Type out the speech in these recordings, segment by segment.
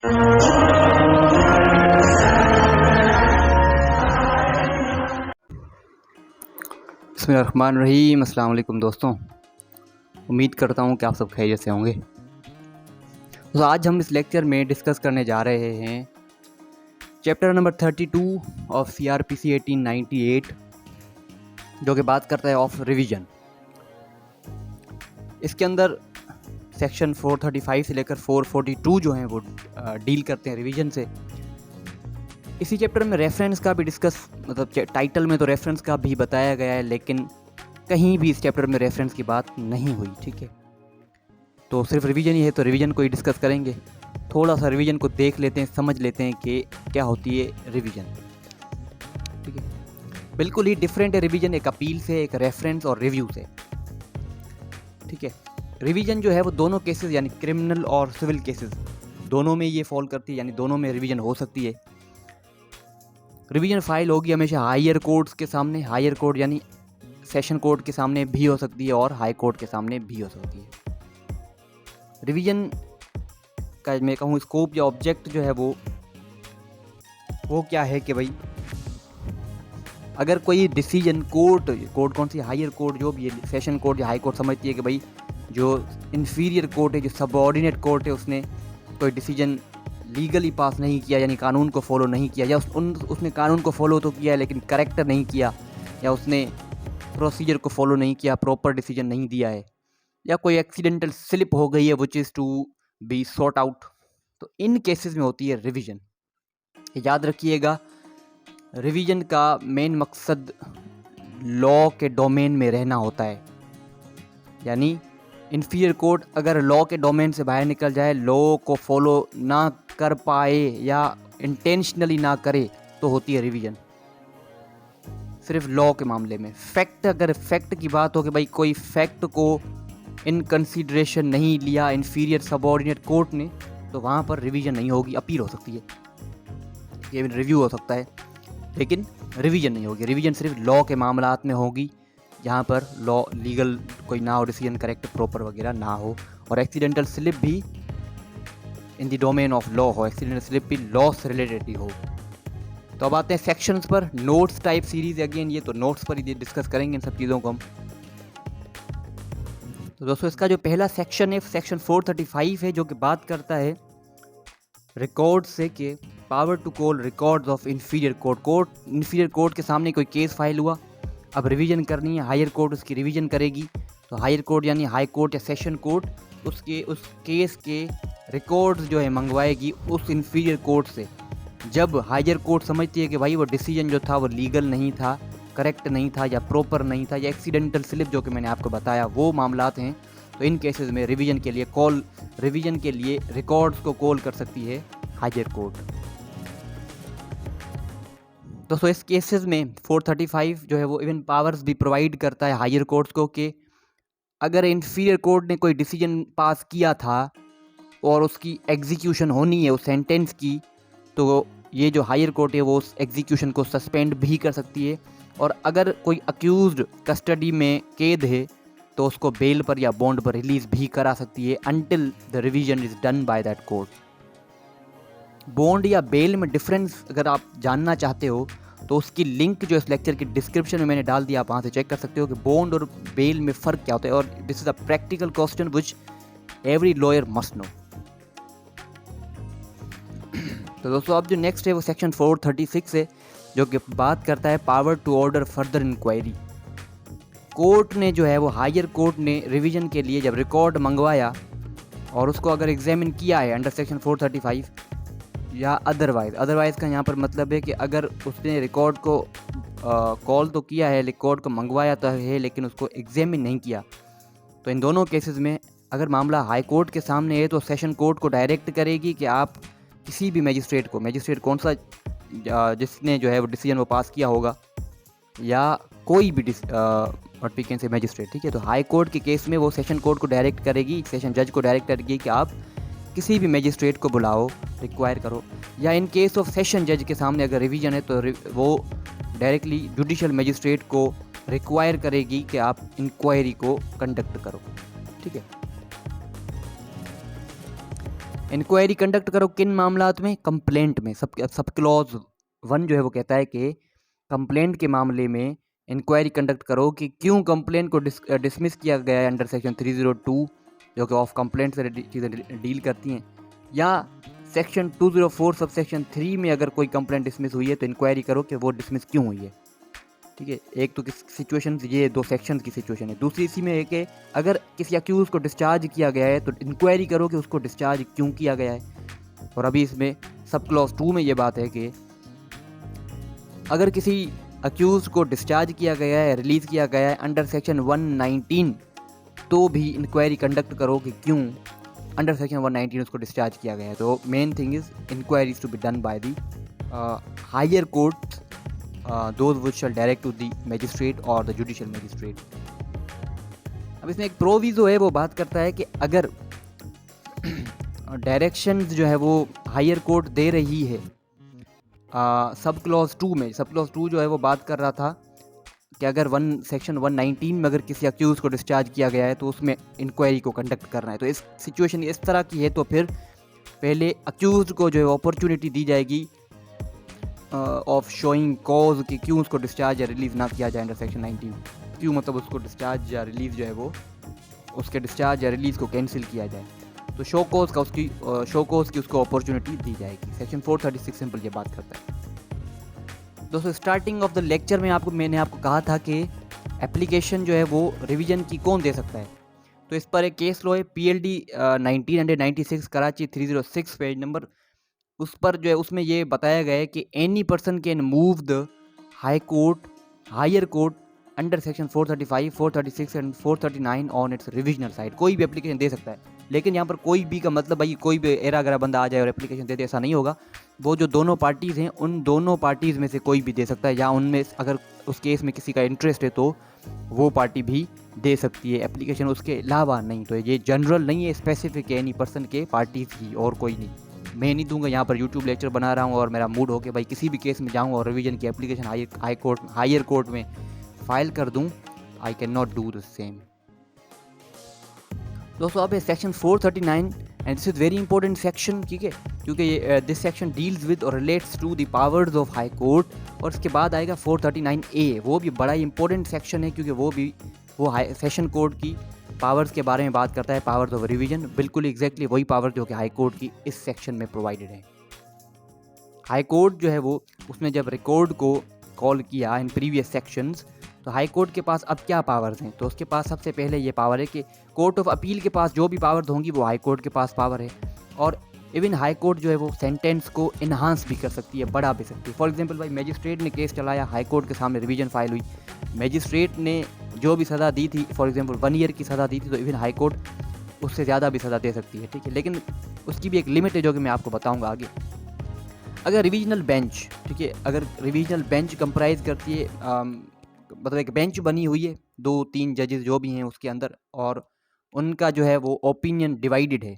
बिस्मिल्लाहिर्रहमानिर्रहीम। अस्सलाम वालेकुम दोस्तों, उम्मीद करता हूँ कि आप सब खैरियत से होंगे। तो आज हम इस लेक्चर में डिस्कस करने जा रहे हैं चैप्टर नंबर 32 ऑफ CRPC 1898, जो कि बात करता है ऑफ रिवीजन। इसके अंदर सेक्शन 435 से लेकर 442 जो हैं वो डील करते हैं रिवीजन से। इसी चैप्टर में रेफरेंस का भी डिस्कस, मतलब टाइटल में तो रेफरेंस का भी बताया गया है, लेकिन कहीं भी इस चैप्टर में रेफरेंस की बात नहीं हुई। ठीक है, तो सिर्फ रिवीजन ही है, तो रिवीजन को ही डिस्कस करेंगे। थोड़ा सा रिवीजन को देख लेते हैं, समझ लेते हैं कि क्या होती है रिवीजन। ठीक है, बिल्कुल ही डिफरेंट है रिवीजन एक अपील से, एक रेफरेंस और रिव्यू से। ठीक है, रिवीजन जो है वो दोनों केसेस यानी क्रिमिनल और सिविल केसेस दोनों में ये फॉल करती है, यानी दोनों में रिवीजन हो सकती है। रिवीजन फाइल होगी हमेशा हायर कोर्ट्स के सामने, हायर कोर्ट यानी सेशन कोर्ट के सामने भी हो सकती है और हाई कोर्ट के सामने भी हो सकती है। रिवीजन का मैं कहूँ स्कोप या ऑब्जेक्ट जो है वो क्या है कि भाई अगर कोई डिसीजन कोर्ट कौन सी, हायर कोर्ट जो भी है, सेशन कोर्ट या हाई कोर्ट समझती है कि भाई जो इन्फीरियर कोर्ट है, जो सबऑर्डिनेट कोर्ट है, उसने कोई डिसीजन लीगली पास नहीं किया, यानी कानून को फॉलो नहीं किया, या उसने कानून को फॉलो तो किया है लेकिन करेक्ट नहीं किया, या उसने प्रोसीजर को फॉलो नहीं किया, प्रॉपर डिसीजन नहीं दिया है, या कोई एक्सीडेंटल स्लिप हो गई है which is to be sort out, तो इन केसेस में होती है रिवीजन। याद रखिएगा, रिवीजन का मेन मकसद लॉ के डोमेन में रहना होता है। यानी इन्फीरियर कोर्ट अगर लॉ के डोमेन से बाहर निकल जाए, लॉ को फॉलो ना कर पाए या इंटेंशनली ना करे, तो होती है रिवीजन। सिर्फ लॉ के मामले में फैक्ट, अगर फैक्ट की बात हो कि भाई कोई फैक्ट को इन कंसीडरेशन नहीं लिया इन्फीरियर सबऑर्डिनेट कोर्ट ने, तो वहाँ पर रिवीजन नहीं होगी, अपील हो सकती है, ये रिव्यू हो सकता है, लेकिन रिवीजन नहीं होगी। रिवीजन सिर्फ लॉ के मामलात में होगी, जहाँ पर लॉ लीगल कोई ना हो, डिसीजन करेक्ट प्रॉपर वगैरह ना हो, और एक्सीडेंटल स्लिप भी in the domain of law हो, एक्सीडेंटल स्लिप भी लॉ से रिलेटेड ही हो। तो अब आते हैं सेक्शंस पर। नोट्स टाइप सीरीज अगेन, ये तो नोट्स पर ही डिस्कस करेंगे इन सब चीज़ों को हम। तो दोस्तों, इसका जो पहला सेक्शन है सेक्शन 435 है, जो कि बात करता है रिकॉर्ड से कि power to call records of inferior court. Inferior court के सामने कोई केस फाइल हुआ, अब रिवीजन करनी है, हायर कोर्ट उसकी रिवीजन करेगी, तो हायर कोर्ट यानी हाई कोर्ट या सेशन कोर्ट उस केस के रिकॉर्ड्स जो है मंगवाएगी उस इन्फीरियर कोर्ट से। जब हायर कोर्ट समझती है कि भाई वो डिसीजन जो था वो लीगल नहीं था, करेक्ट नहीं था, या प्रॉपर नहीं था, या एक्सीडेंटल स्लिप जो कि मैंने आपको बताया वो मामलात हैं, तो इन केसेस में रिवीजन के लिए रिकॉर्ड्स को कॉल कर सकती है हायर कोर्ट। दोस्तों, इस केसेस में 435 जो है वो इवन पावर्स भी प्रोवाइड करता है हायर कोर्ट्स को कि अगर इन्फीरियर कोर्ट ने कोई डिसीजन पास किया था और उसकी एग्जीक्यूशन होनी है उस सेंटेंस की, तो ये जो हायर कोर्ट है वो उस एग्जीक्यूशन को सस्पेंड भी कर सकती है। और अगर कोई अक्यूज्ड कस्टडी में कैद है तो उसको बेल पर या बॉन्ड पर रिलीज़ भी करा सकती है until the revision is done by that court. Bond या बेल में डिफरेंस अगर आप जानना चाहते हो तो उसकी लिंक जो इस लेक्चर की डिस्क्रिप्शन में मैंने डाल दिया, आप वहाँ से चेक कर सकते हो कि बॉन्ड और बेल में फ़र्क क्या होता है, और this is a practical question which every lawyer must know. तो दोस्तों, अब जो नेक्स्ट है वो सेक्शन 436 है, जो कि बात करता है power to order further inquiry. Court ने जो है वो हायर कोर्ट ने रिवीजन के लिए जब रिकॉर्ड मंगवाया और उसको अगर एग्जामिन किया है अंडर सेक्शन 435 या अदरवाइज़ का यहाँ पर मतलब है कि अगर उसने रिकॉर्ड को कॉल तो किया है, रिकॉर्ड को मंगवाया तो है, लेकिन उसको एग्जामिन नहीं किया, तो इन दोनों केसेस में अगर मामला हाई कोर्ट के सामने है तो सेशन कोर्ट को डायरेक्ट करेगी कि आप किसी भी मैजिस्ट्रेट कौन सा जिसने जो है वो डिसीजन वो पास किया होगा, या कोई भी से मैजिस्ट्रेट। ठीक है, तो हाई कोर्ट के केस में वो सेशन कोर्ट को डायरेक्ट करेगी, सेशन जज को डायरेक्ट करेगी कि आप किसी भी मैजिस्ट्रेट को बुलाओ, रिक्वायर करो, या इन केस ऑफ सेशन जज के सामने अगर रिवीजन है तो वो डायरेक्टली जुडिशियल मैजिस्ट्रेट को रिक्वायर करेगी कि आप इंक्वायरी को कंडक्ट करो। ठीक है, इंक्वायरी कंडक्ट करो किन मामलात में, कंप्लेंट में। सब क्लॉज 1 जो है वो कहता है कि कंप्लेंट के मामले में इंक्वायरी कंडक्ट करो कि क्यों कंप्लेंट को डिसमिस किया गया है अंडर सेक्शन 302 जो कि ऑफ कंप्लेंट से चीज़ें डील करती हैं, या सेक्शन 204 सब सेक्शन 3 में अगर कोई कंप्लेंट डिसमिस हुई है तो इंक्वायरी करो कि वो डिसमिस क्यों हुई है। ठीक है, एक तो किस सिचुएशन, ये 2 सेक्शन की सिचुएशन है। दूसरी इसी में है कि अगर किसी अक्यूज़ को डिस्चार्ज किया गया है तो इंक्वायरी करो कि उसको डिस्चार्ज क्यों किया गया है। और अभी इसमें सब क्लॉज 2 में ये बात है कि अगर किसी अक्यूज़ को डिस्चार्ज किया गया है, रिलीज़ किया गया है अंडर सेक्शन 119 तो भी इंक्वायरी कंडक्ट करो कि क्यों अंडर सेक्शन 119 उसको डिस्चार्ज किया गया है। तो main thing is inquiries to be done by the higher court, those which shall direct to the magistrate or the judicial magistrate। अब इसमें एक प्रोविज़ो है, वो बात करता है कि अगर डायरेक्शंस जो है वो हायर कोर्ट दे रही है, सब क्लॉज 2 में, सब क्लॉज 2 जो है वो बात कर रहा था कि अगर सेक्शन 119 में अगर किसी अक्यूज़ को डिस्चार्ज किया गया है तो उसमें इंक्वायरी को कंडक्ट करना है। तो इस सिचुएशन इस तरह की है तो फिर पहले अक्यूज़ को जो है अपॉर्चुनिटी दी जाएगी ऑफ शोइंग कॉज कि क्यों उसको डिस्चार्ज या रिलीज़ ना किया जाए अंडर सेक्शन 19, क्यों मतलब उसको डिस्चार्ज या रिलीज़ जो है वो उसके डिस्चार्ज या रिलीज़ को कैंसिल किया जाए। तो शो कॉज की उसको अपॉर्चुनिटी दी जाएगी। सेक्शन 436 सिंपल ये बात करता है। दोस्तों स्टार्टिंग ऑफ द लेक्चर में मैंने आपको कहा था कि एप्लीकेशन जो है वो रिवीजन की कौन दे सकता है। तो इस पर एक केस लो है PLD 1996 कराची 306 पेज नंबर, उस पर जो है उसमें ये बताया गया है कि any person can move the higher court under section 435, 436 and 439 on its revisional side. कोई भी एप्लीकेशन दे सकता है, लेकिन यहाँ पर कोई भी का मतलब भाई कोई भी एरा गरा बंदा आ जाए और एप्लीकेशन दे दे, ऐसा नहीं होगा। वो जो दोनों पार्टीज़ हैं उन दोनों पार्टीज़ में से कोई भी दे सकता है, या उनमें अगर उस केस में किसी का इंटरेस्ट है तो वो पार्टी भी दे सकती है एप्लीकेशन, उसके अलावा नहीं। तो ये जनरल नहीं है, स्पेसिफिक है एनी पर्सन के पार्टीज़ ही और कोई नहीं। मैं नहीं दूंगा, यहाँ पर यूट्यूब लेक्चर बना रहा हूँ और मेरा मूड हो कि भाई किसी भी केस में जाऊँ और रिवीजन की एप्लीकेशन हायर कोर्ट में फाइल कर दूँ, I can not do the same. दोस्तों अब section 439 and this is very important section, ठीक है, क्योंकि दिस सेक्शन डील्स विद और relates to the powers of high court. और इसके बाद आएगा 439A, वो भी बड़ा इंपॉर्टेंट सेक्शन है क्योंकि वो सेशन कोर्ट की पावर्स के बारे में बात करता है, पावर्स ऑफ रिवीजन, बिल्कुल एग्जैक्टली वही पावर जो कि हाई कोर्ट की इस सेक्शन में प्रोवाइडेड है। हाई कोर्ट जो है वो उसने जब रिकॉर्ड को कॉल किया इन प्रीवियस सेक्शंस, तो हाई कोर्ट के पास अब क्या पावर्स हैं, तो उसके पास सबसे पहले ये पावर है कि कोर्ट ऑफ अपील के पास जो भी पावर्स होंगी वो हाई कोर्ट के पास पावर है। और इवन हाई कोर्ट जो है वो सेंटेंस को इन्हांस भी कर सकती है, बढ़ा भी सकती है। फॉर एग्जांपल भाई मैजिस्ट्रेट ने केस चलाया, हाई कोर्ट के सामने रिवीजन फाइल हुई, मैजिस्ट्रेट ने जो भी सज़ा दी थी, फॉर एग्जांपल 1 ईयर की सज़ा दी थी, तो इवन हाई कोर्ट उससे ज़्यादा भी सज़ा दे सकती है, ठीक है। लेकिन उसकी भी एक लिमिट है जो कि मैं आपको बताऊँगा आगे। अगर रिविजनल बेंच, ठीक है, अगर रिविजनल बेंच कंप्राइज करती है, मतलब एक बेंच बनी हुई है 2-3 जजेस जो भी हैं उसके अंदर, और उनका जो है वो ओपिनियन डिवाइडेड है,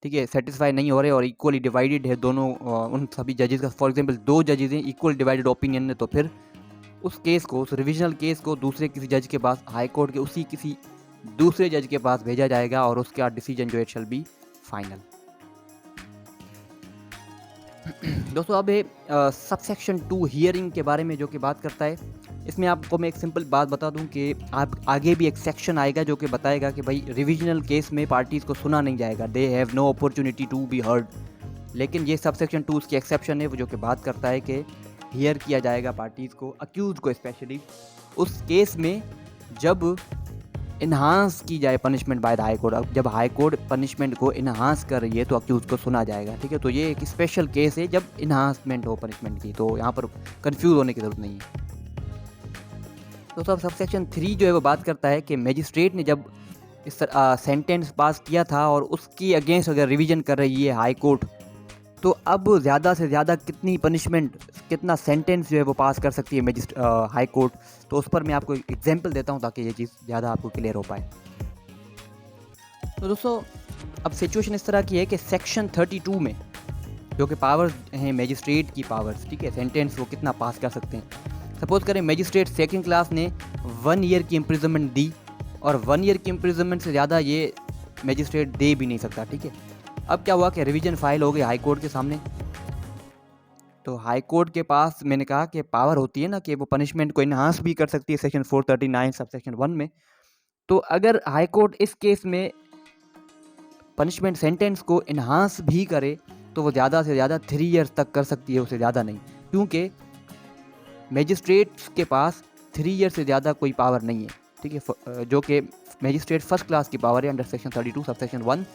ठीक है, सेटिस्फाई नहीं हो रहे और इक्वली डिवाइडेड है दोनों उन सभी जजेस का। फॉर एग्जांपल 2 जजेस हैं, इक्वल डिवाइडेड ओपिनियन है, तो फिर उस केस को, उस रिविजनल केस को दूसरे किसी जज के पास, हाई कोर्ट के उसी किसी दूसरे जज के पास भेजा जाएगा और उसका डिसीजन जो इट शैल बी फाइनल। दोस्तों अब सब सेक्शन 2 हियरिंग के बारे में जो कि बात करता है। इसमें आपको मैं एक सिंपल बात बता दूं कि आप आगे भी एक सेक्शन आएगा जो कि बताएगा कि भाई रिविजनल केस में पार्टीज़ को सुना नहीं जाएगा, they have no opportunity to be heard. लेकिन ये सब सेक्शन 2 उसकी एक्सेप्शन है, वो जो कि बात करता है कि हियर किया जाएगा पार्टीज़ को, अक्यूज़ को स्पेशली, उस केस में जब इन्हांस की जाए punishment by the high court. जब हाई कोर्ट पनिशमेंट को इन्हांस कर रही है तो अक्यूज़ को सुना जाएगा, ठीक है। तो ये एक स्पेशल केस है जब इन्हांसमेंट हो पनिशमेंट की, तो यहाँ पर कंफ्यूज होने की ज़रूरत नहीं है। तो सब सेक्शन 3 जो है वो बात करता है कि मैजिस्ट्रेट ने जब इस सेंटेंस पास किया था और उसकी अगेंस्ट अगर रिवीजन कर रही है हाई कोर्ट, तो अब ज़्यादा से ज़्यादा कितनी पनिशमेंट, कितना सेंटेंस जो है वो पास कर सकती है हाई कोर्ट। तो उस पर मैं आपको एग्जांपल देता हूँ ताकि ये चीज़ ज़्यादा आपको क्लियर हो पाए। तो दोस्तों अब सिचुएशन इस तरह की है कि सेक्शन 32 में जो कि पावर्स हैं मैजिस्ट्रेट की पावर्स, ठीक है, सेंटेंस वो कितना पास कर सकते हैं। सपोज़ करें मैजिस्ट्रेट सेकंड क्लास ने 1 ईयर की इम्प्रिजनमेंट दी, और 1 ईयर की इम्प्रिजनमेंट से ज़्यादा ये मैजिस्ट्रेट दे भी नहीं सकता, ठीक है। अब क्या हुआ कि रिवीजन फाइल हो गई हाई कोर्ट के सामने। तो हाई कोर्ट के पास मैंने कहा कि पावर होती है ना कि वो पनिशमेंट को इन्हांस भी कर सकती है सेक्शन 439 सब सेक्शन 1 में। तो अगर हाई कोर्ट इस केस में पनिशमेंट सेंटेंस को इन्हांस भी करे तो वो ज़्यादा से ज़्यादा 3 ईयर्स तक कर सकती है, उससे ज़्यादा नहीं, क्योंकि मैजिस्ट्रेट्स के पास 3 ईयर से ज़्यादा कोई पावर नहीं है, ठीक है, जो कि मैजिस्ट्रेट फर्स्ट क्लास की पावर है अंडर सेक्शन 32 सब सेक्शन 1।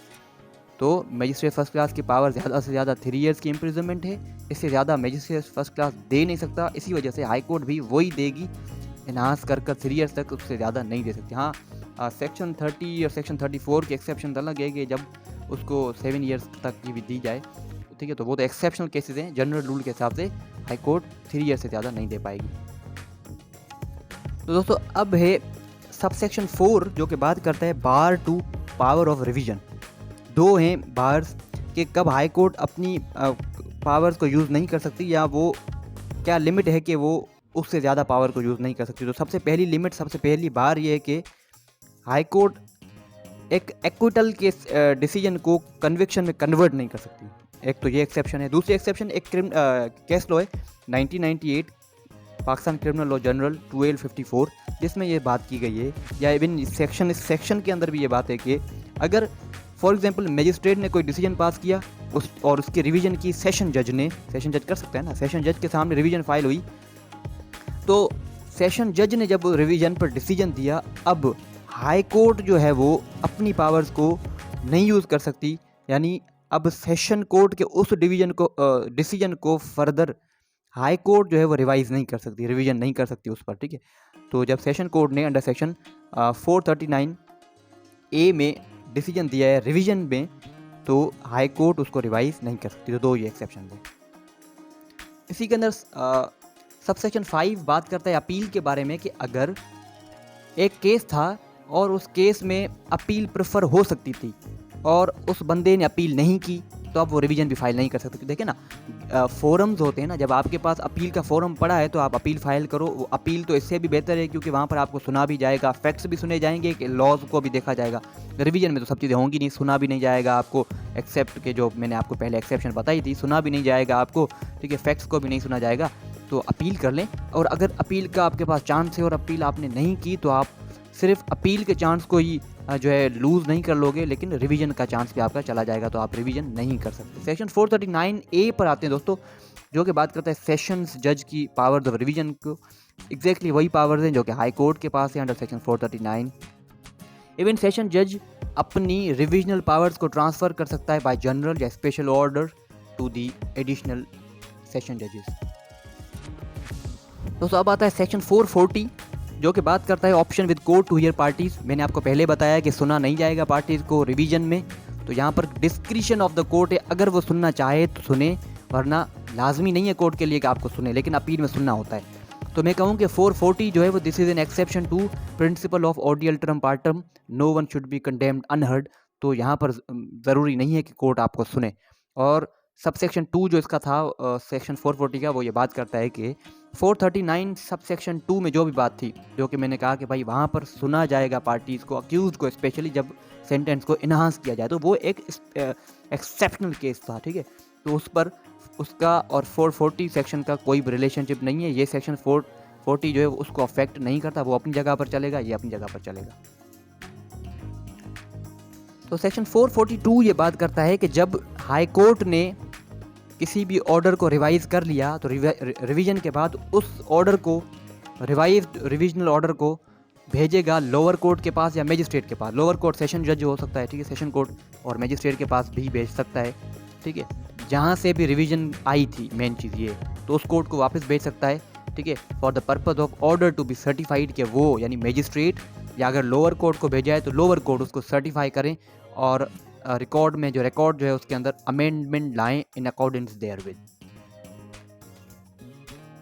तो मैजिस्ट्रेट फर्स्ट क्लास की पावर ज़्यादा से ज़्यादा 3 ईयर्स की इम्प्रिजनमेंट है, इससे ज़्यादा मैजिस्ट्रेट फर्स्ट क्लास दे नहीं सकता। इसी वजह से हाई कोर्ट भी वही देगी, इन्हांस कर 3 ईयर्स तक, उससे ज़्यादा नहीं दे सकती। हाँ, सेक्शन 30 और सेक्शन 34 के एक्सेप्शन अलग है कि जब उसको 7 ईयर्स तक की भी दी जाए, ठीक है, तो वो तो एक्सेप्शनल केसेस हैं। जनरल रूल के हिसाब से हाई कोर्ट 3 ईयर से ज़्यादा नहीं दे पाएगी। तो दोस्तों अब है सब सेक्शन 4 जो कि बात करता है बार टू पावर ऑफ रिवीजन। दो हैं बार्स कि कब हाई कोर्ट अपनी पावर्स को यूज़ नहीं कर सकती, या वो क्या लिमिट है कि वो उससे ज़्यादा पावर को यूज़ नहीं कर सकती। तो सबसे पहली लिमिट, सबसे पहली बार ये है कि हाई कोर्ट एक एक्विटल के डिसीजन को कन्विक्शन में कन्वर्ट नहीं कर सकती। एक तो ये एक्सेप्शन है। दूसरी एक्सेप्शन एक केस लॉ है 1998 पाकिस्तान क्रिमिनल लॉ जनरल 1254, जिसमें ये बात की गई है, या इवन इस सेक्शन के अंदर भी ये बात है कि अगर फॉर एग्जांपल मैजिस्ट्रेट ने कोई डिसीजन पास किया और उसकी रिवीजन की सेशन जज ने, सेशन जज कर सकता है ना, सेशन जज के सामने रिवीजन फाइल हुई, तो सेशन जज ने जब रिवीजन पर डिसीजन दिया, अब हाई कोर्ट जो है वो अपनी पावर्स को नहीं यूज़ कर सकती, यानी अब सेशन कोर्ट के उस डिसीजन को फर्दर हाई कोर्ट जो है वो रिवाइज़ नहीं कर सकती, रिवीजन नहीं कर सकती उस पर, ठीक है। तो जब सेशन कोर्ट ने अंडर सेक्शन 439A में डिसीजन दिया है रिवीजन में, तो हाई कोर्ट उसको रिवाइज नहीं कर सकती। तो दो ये एक्सेप्शन है। इसी के अंदर सब सेक्शन 5 बात करता है अपील के बारे में कि अगर एक केस था और उस केस में अपील प्रेफर हो सकती थी और उस बंदे ने अपील नहीं की, तो आप वो रिवीजन भी फाइल नहीं कर सकते। देखिए ना, फोरम्स होते हैं ना, जब आपके पास अपील का फोरम पड़ा है तो आप अपील फाइल करो। वो अपील तो इससे भी बेहतर है क्योंकि वहाँ पर आपको सुना भी जाएगा, फैक्ट्स भी सुने जाएंगे, कि लॉज को भी देखा जाएगा। रिवीजन में तो सब चीज़ें होंगी नहीं, सुना भी नहीं जाएगा आपको, एक्सेप्ट के जो मैंने आपको पहले एक्सेप्शन बताई थी, सुना भी नहीं जाएगा आपको, ठीक है, फैक्ट्स को भी नहीं सुना जाएगा। तो अपील कर लें, और अगर अपील का आपके पास चांस है और अपील आपने नहीं की, तो आप सिर्फ अपील के चांस को ही जो है लूज़ नहीं कर लोगे, लेकिन रिवीजन का चांस भी आपका चला जाएगा, तो आप रिवीजन नहीं कर सकते। सेक्शन 439A पर आते हैं दोस्तों, जो कि बात करता है सेशंस जज की पावर्स ऑफ रिवीजन को। एग्जैक्टली वही पावर्स हैं जो कि हाई कोर्ट के पास है अंडर सेक्शन 439। इवन सेशन जज अपनी रिविजनल पावर्स को ट्रांसफ़र कर सकता है बाय जनरल या special order to the additional session जजेस। दोस्तों अब आता है सेक्शन 440 जो कि बात करता है option with court to hear parties. मैंने आपको पहले बताया कि सुना नहीं जाएगा पार्टीज़ को रिवीजन में, तो यहाँ पर डिस्क्रिशन ऑफ द कोर्ट है, अगर वो सुनना चाहे तो सुने, वरना लाजमी नहीं है कोर्ट के लिए कि आपको सुने, लेकिन अपील में सुनना होता है। तो मैं कहूँ कि 440 जो है वो this is an exception to principle of audi alteram partem, no one should be condemned unheard. तो यहाँ पर ज़रूरी नहीं है कि कोर्ट आपको सुने। और सब सेक्शन 2 जो इसका था सेक्शन 440 का, वो ये बात करता है कि 439 सब सेक्शन 2 में जो भी बात थी, जो कि मैंने कहा कि भाई वहाँ पर सुना जाएगा पार्टीज़ को, अक्यूज़ को, स्पेशली जब सेंटेंस को इन्हांस किया जाए, तो वो एक एक्सेप्शनल केस था, ठीक है। तो उस पर उसका और 440 सेक्शन का कोई भी रिलेशनशिप नहीं है। ये सेक्शन 440 जो है उसको अफेक्ट नहीं करता, वो अपनी जगह पर चलेगा, ये अपनी जगह पर चलेगा। तो सेक्शन 442 ये बात करता है कि जब हाई कोर्ट ने किसी भी ऑर्डर को रिवाइज़ कर लिया, तो रिवीजन के बाद उस ऑर्डर को, रिविजनल ऑर्डर को भेजेगा लोअर कोर्ट के पास या मैजिस्ट्रेट के पास। लोअर कोर्ट सेशन जज हो सकता है, ठीक है, सेशन कोर्ट, और मैजिस्ट्रेट के पास भी भेज सकता है, ठीक है, जहाँ से भी रिवीजन आई थी, मेन चीज़ ये, तो उस कोर्ट को वापस भेज सकता है, ठीक है, for the purpose of order to be certified, कि वो यानी मैजिस्ट्रेट, या अगर लोअर कोर्ट को भेजा है तो लोअर कोर्ट उसको सर्टिफाई करें और रिकॉर्ड में जो रिकॉर्ड जो है उसके अंदर अमेंडमेंट लाएं इन अकॉर्डेंस देयर विद।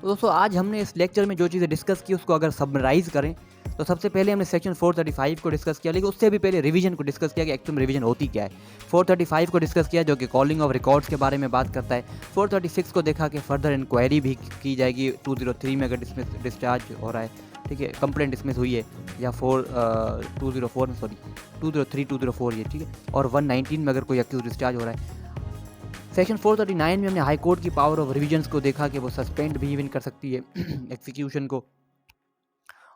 तो दोस्तों आज हमने इस लेक्चर में जो चीज़ें डिस्कस की उसको अगर समराइज़ करें तो सबसे पहले हमने सेक्शन 435 को डिस्कस किया, लेकिन उससे भी पहले रिवीजन को डिस्कस किया कि एक्चुअल रिवीजन होती क्या है। 435 को डिस्कस किया जो कि कॉलिंग ऑफ रिकॉर्ड्स के बारे में बात करता है। 436 को देखा कि फर्दर इंक्वायरी भी की जाएगी 203 में अगर डिस्चार्ज हो रहा है। ठीक है, कंप्लेंट डिसमिस हुई है, या 203 204 ये, ठीक है, और 119 में अगर कोई अक्यूज डिस्चार्ज हो रहा है। सेक्शन 439 में हमने हाई कोर्ट की पावर ऑफ रिविजन्स को देखा कि वो सस्पेंड भी इवन कर सकती है एग्जीक्यूशन को,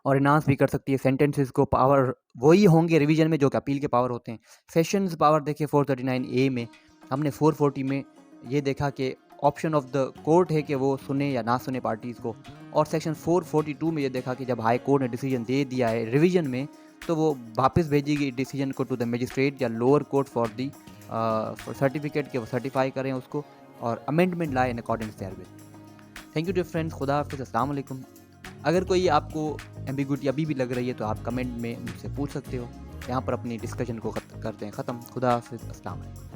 और इनाउंस भी कर सकती है सेंटेंसेस को। पावर वही होंगे रिवीजन में जो कि अपील के पावर होते हैं। सेशंस पावर देखिए 439A में, हमने 440 में ये देखा कि ऑप्शन ऑफ द कोर्ट है कि वो सुने या ना सुने पार्टीज़ को, और सेक्शन 442 में ये देखा कि जब हाई कोर्ट ने डिसीजन दे दिया है रिवीजन में, तो वो वापस भेजेगी डिसीजन को टू द मजिस्ट्रेट या lower court for the certificate, कि वो सर्टिफाई करें उसको और अमेंडमेंट लाए in according there. Thank you dear friends, खुदा हाफिज़, अस्सलाम वालेकुम। अगर कोई आपको एम्बिग्विटी अभी भी लग रही है तो आप कमेंट में मुझसे पूछ सकते हो। यहाँ पर अपनी डिस्कशन को करते हैं ख़त्म। खुदा हाफिज़, अस्सलाम वालेकुम।